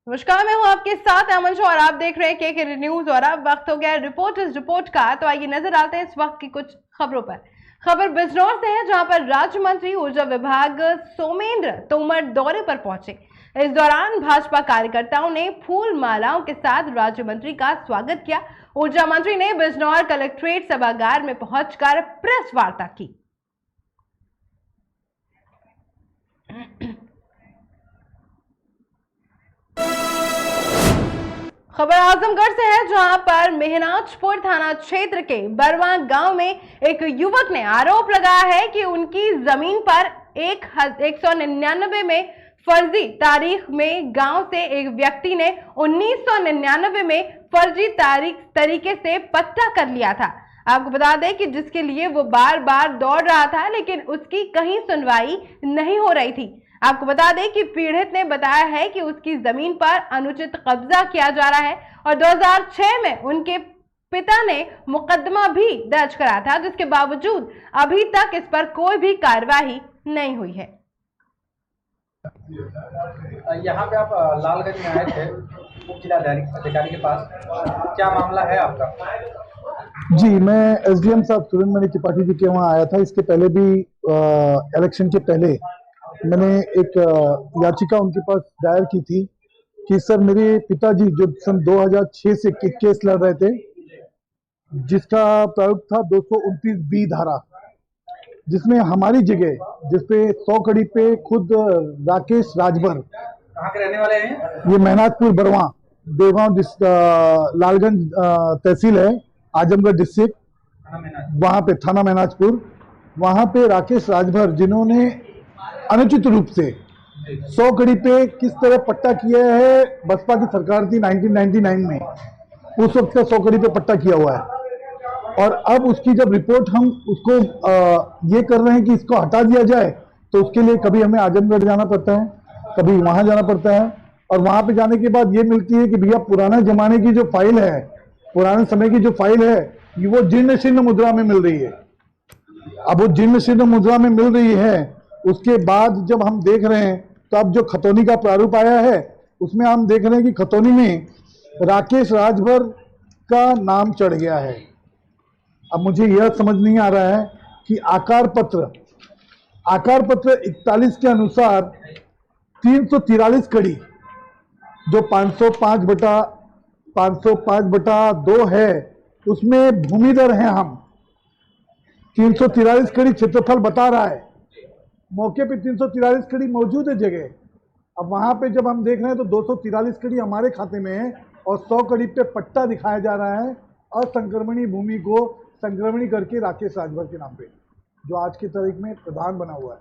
नमस्कार, मैं हूं आपके साथ अमन और आप देख रहे हैं के न्यूज। और अब वक्त हो गया रिपोर्टर्स रिपोर्ट का। तो आइए नजर डालते हैं इस वक्त की कुछ खबरों पर। खबर बिजनौर से है, जहां पर राज्य मंत्री ऊर्जा विभाग सोमेंद्र तोमर दौरे पर पहुंचे। इस दौरान भाजपा कार्यकर्ताओं ने फूल मालाओं के साथ राज्य मंत्री का स्वागत किया। ऊर्जा मंत्री ने बिजनौर कलेक्ट्रेट सभागार में पहुंचकर प्रेस वार्ता की। खबर आजमगढ़ से है, जहां पर मेहनाजपुर थाना क्षेत्र के बरवा गांव में एक युवक ने आरोप लगाया है कि उनकी जमीन पर 199 में फर्जी तारीख में गांव से एक व्यक्ति ने 1999 में फर्जी तरीके से पट्टा कर लिया था। आपको बता दें कि जिसके लिए वो बार बार दौड़ रहा था, लेकिन उसकी कहीं सुनवाई नहीं हो रही थी। आपको बता दें कि पीड़ित ने बताया है कि उसकी जमीन पर अनुचित कब्जा किया जा रहा है और 2006 में उनके पिता ने मुकदमा भी दर्ज करा था, जिसके बावजूद अभी तक इस पर कोई भी कार्रवाई नहीं हुई है। यहाँ पे आप लालगंज में आए थे उप जिला अधिकारी के पास, क्या मामला है आपका? जी, मैं एसडीएम साहब सुरेंद्र त्रिपाठी जी के वहाँ आया था। इसके पहले भी इलेक्शन के पहले मैंने एक याचिका उनके पास दायर की थी कि सर, मेरे पिताजी जो सन 2006 से केस लड़ रहे थे, जिसका प्रारूप था 229B धारा, जिसमें हमारी जगह जिसपे 100 कड़ी पे खुद राकेश राजभर, कहाँ के रहने वाले हैं? ये मेहनाजपुर बरवा देवगांव लालगंज तहसील है, आजमगढ़ डिस्ट्रिक्ट, वहां पे थाना मेहनाजपुर, वहां पे राकेश राजभर जिन्होंने अनुचित रूप से 100 कड़ी पे किस तरह पट्टा किया है, बसपा की सरकार थी 1999 में, उस वक्त का 100 कड़ी पे पट्टा किया हुआ है। और अब उसकी जब रिपोर्ट हम उसको ये कर रहे हैं कि इसको हटा दिया जाए, तो उसके लिए कभी हमें आजमगढ़ जाना पड़ता है, कभी वहां जाना पड़ता है, और वहां पे जाने के बाद ये मिलती है कि भैया पुराने जमाने की जो फाइल है, पुराने समय की जो फाइल है, वो जीर्ण शीर्ण मुद्रा में मिल रही है। अब वो जीर्ण शीर्ण मुद्रा में मिल रही है, उसके बाद जब हम देख रहे हैं तो अब जो खतौनी का प्रारूप आया है, उसमें हम देख रहे हैं कि खतौनी में राकेश राजभर का नाम चढ़ गया है। अब मुझे यह समझ नहीं आ रहा है कि आकार पत्र 41 के अनुसार 343 कड़ी जो 505/2 है, उसमें भूमिधर हैं हम। 343 कड़ी क्षेत्रफल बता रहा है, मौके पे 343 कड़ी मौजूद है जगह। अब वहां पे जब हम देख रहे हैं तो 243 कड़ी हमारे खाते में है और 100 कड़ी पे पट्टा दिखाया जा रहा है असंक्रमणी भूमि को संक्रमणी करके राकेश राजभर के नाम पे, जो आज की तारीख में प्रधान बना हुआ है।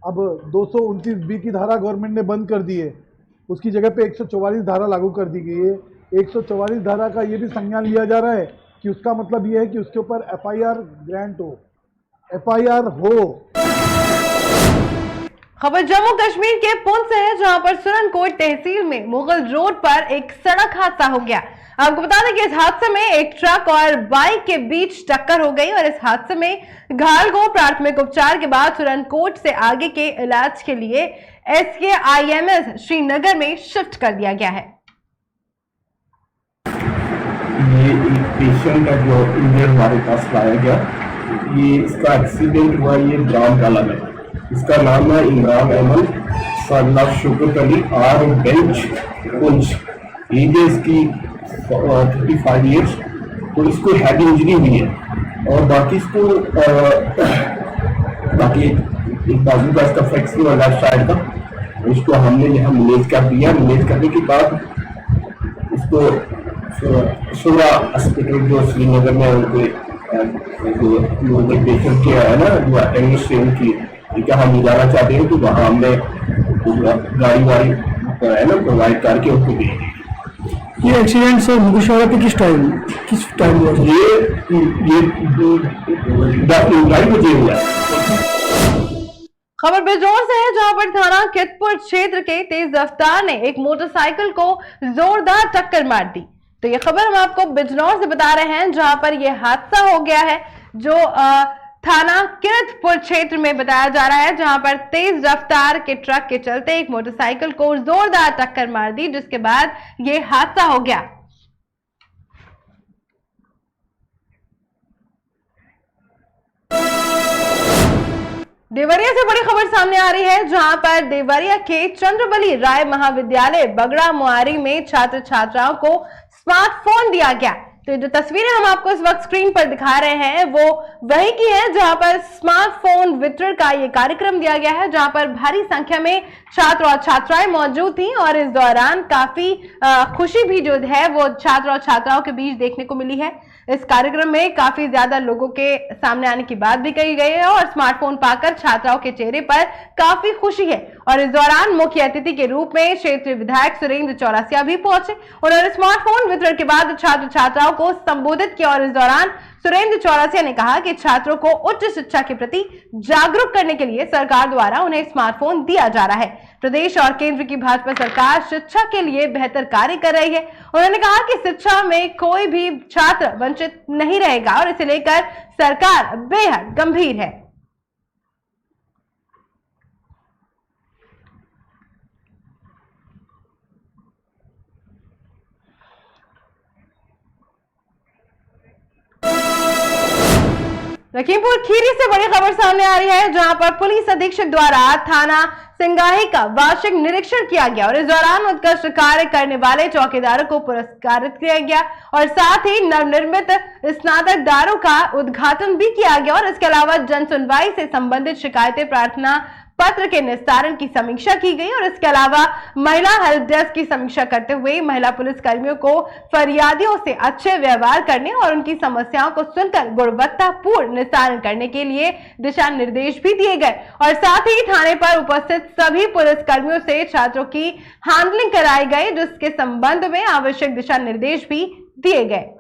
अब 229B की धारा गवर्नमेंट ने बंद कर दी है, उसकी जगह पे 144 धारा लागू कर दी गई है। 144 धारा का ये भी संज्ञान लिया जा रहा है कि उसका मतलब ये है कि उसके ऊपर FIR ग्रांट हो, FIR हो। खबर जम्मू कश्मीर के पुंछ से है, जहां पर सुरनकोट तहसील में मुगल रोड पर एक सड़क हादसा हो गया। आपको बता दें कि इस हादसे में एक ट्रक और बाइक के बीच टक्कर हो गई और इस हादसे में घायल को प्राथमिक उपचार के बाद सुरनकोट से आगे के इलाज के लिए SKIMS श्रीनगर में शिफ्ट कर दिया गया है। ये एक पेशेंट है जो इंडियन हमारे पास लाया गया। ये इसका एक्सीडेंट हुआ, ये ग्राम काला में। इसका नाम है इमरान अहमद सन ऑफ शुगर अली आर बेंच पुंछ। एज है इसकी 35 ईयर्स। तो इसको हेड इंजरी हुई है और बाकी इसको बाकी एक बाजू का इसका फ्रैक्चर हुआ लेफ्ट साइड का। इसको हमने यहाँ मैनेज कर दिया। मैनेज करने के बाद इसको सोरा हॉस्पिटल जो श्रीनगर में उनके जो पेशेंट के है ना, जो अटेंडेंस से उनकी हम ले जाना चाहते हैं, तो वहाँ हमने गाड़ी वाड़ी है ना प्रोवाइड करके उनको दे दी। ये एक्सीडेंट सर मुगलशहरा पे किस टाइम हुआ? ये 2:30 बजे हुआ। खबर बिजनौर से है, जहां पर थाना कितपुर क्षेत्र के तेज रफ्तार ने एक मोटरसाइकिल को जोरदार टक्कर मार दी। तो ये खबर हम आपको बिजनौर से बता रहे हैं, जहां पर यह हादसा हो गया है। जो थाना किरतपुर क्षेत्र में बताया जा रहा है, जहां पर तेज रफ्तार के ट्रक के चलते एक मोटरसाइकिल को जोरदार टक्कर मार दी, जिसके बाद ये हादसा हो गया। देवरिया से बड़ी खबर सामने आ रही है, जहां पर देवरिया के चंद्रबली राय महाविद्यालय बगड़ा मुआरी में छात्र छात्राओं को स्मार्टफोन दिया गया। तो जो तस्वीरें हम आपको इस वक्त स्क्रीन पर दिखा रहे हैं वो वही की है जहां पर स्मार्टफोन वितरण का ये कार्यक्रम दिया गया है, जहां पर भारी संख्या में छात्र और छात्राएं मौजूद थी और इस दौरान काफी खुशी भी जो है वो छात्र और छात्राओं के बीच देखने को मिली है। इस कार्यक्रम में काफी ज्यादा लोगों के सामने आने की बात भी कही गई है और स्मार्टफोन पाकर छात्राओं के चेहरे पर काफी खुशी है। और इस दौरान मुख्य अतिथि के रूप में क्षेत्रीय विधायक सुरेंद्र चौरसिया भी पहुंचे। उन्होंने स्मार्टफोन वितरण के बाद छात्र छात्राओं को संबोधित किया और इस दौरान सुरेंद्र चौरसिया ने कहा कि छात्रों को उच्च शिक्षा के प्रति जागरूक करने के लिए सरकार द्वारा उन्हें स्मार्टफोन दिया जा रहा है। प्रदेश और केंद्र की भाजपा सरकार शिक्षा के लिए बेहतर कार्य कर रही है। उन्होंने कहा कि शिक्षा में कोई भी छात्र वंचित नहीं रहेगा और इसे लेकर सरकार बेहद गंभीर है। लखीमपुर खीरी से बड़ी खबर सामने आ रही है, जहां पर पुलिस अधीक्षक द्वारा थाना सिंगाही का वार्षिक निरीक्षण किया गया और इस दौरान उत्कृष्ट कार्य करने वाले चौकीदारों को पुरस्कृत किया गया और साथ ही नवनिर्मित स्नातक द्वारों का उद्घाटन भी किया गया। और इसके अलावा जन सुनवाई से संबंधित शिकायतें प्रार्थना पत्र के निस्तारण की समीक्षा की गई और इसके अलावा महिला हेल्प डेस्क की समीक्षा करते हुए महिला पुलिस कर्मियों को फरियादियों से अच्छे व्यवहार करने और उनकी समस्याओं को सुनकर गुणवत्तापूर्ण निस्तारण करने के लिए दिशा निर्देश भी दिए गए और साथ ही थाने पर उपस्थित सभी पुलिस कर्मियों से छात्रों की हैंडलिंग कराई गई, जिसके संबंध में आवश्यक दिशा निर्देश भी दिए गए।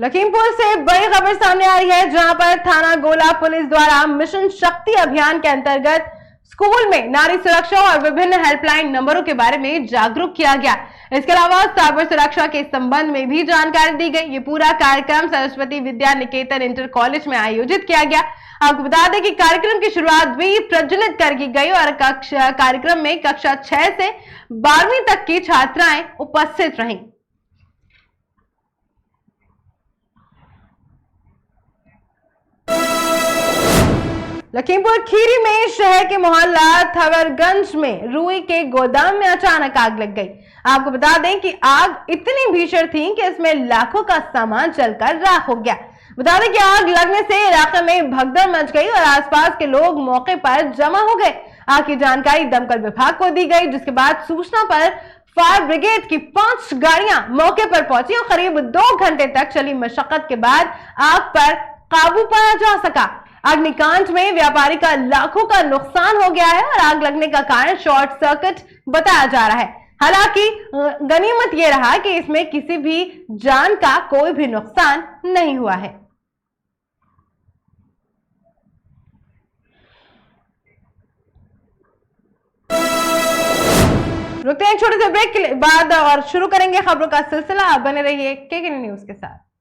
लखीमपुर से बड़ी खबर सामने आ रही है, जहां पर थाना गोला पुलिस द्वारा मिशन शक्ति अभियान के अंतर्गत स्कूल में नारी सुरक्षा और विभिन्न हेल्पलाइन नंबरों के बारे में जागरूक किया गया। इसके अलावा साइबर सुरक्षा के संबंध में भी जानकारी दी गई। ये पूरा कार्यक्रम सरस्वती विद्या निकेतन इंटर कॉलेज में आयोजित किया गया। आपको बता दें कि कार्यक्रम की शुरुआत भी प्रज्वलित कर की गई और कार्यक्रम में कक्षा 6 से 12वीं तक की छात्राएं उपस्थित रहीं। लखीमपुर खीरी में शहर के मोहल्ला थवरगंज में रुई के गोदाम में अचानक आग लग गई। आपको बता दें कि आग इतनी भीषण थी कि इसमें लाखों का सामान जलकर राख हो गया। बता दें कि आग लगने से इलाके में भगदड़ मच गई और आसपास के लोग मौके पर जमा हो गए। आग की जानकारी दमकल विभाग को दी गई, जिसके बाद सूचना पर फायर ब्रिगेड की 5 गाड़ियां मौके पर पहुंची और करीब 2 घंटे तक चली मशक्कत के बाद आग पर काबू पाया जा सका। अग्निकांड में व्यापारी का लाखों का नुकसान हो गया है और आग लगने का कारण शॉर्ट सर्किट बताया जा रहा है। हालांकि गनीमत यह रहा कि इसमें किसी भी जान का कोई भी नुकसान नहीं हुआ है। रुकते हैं एक छोटे से ब्रेक के बाद और शुरू करेंगे खबरों का सिलसिला। आप बने रहिए के न्यूज के साथ।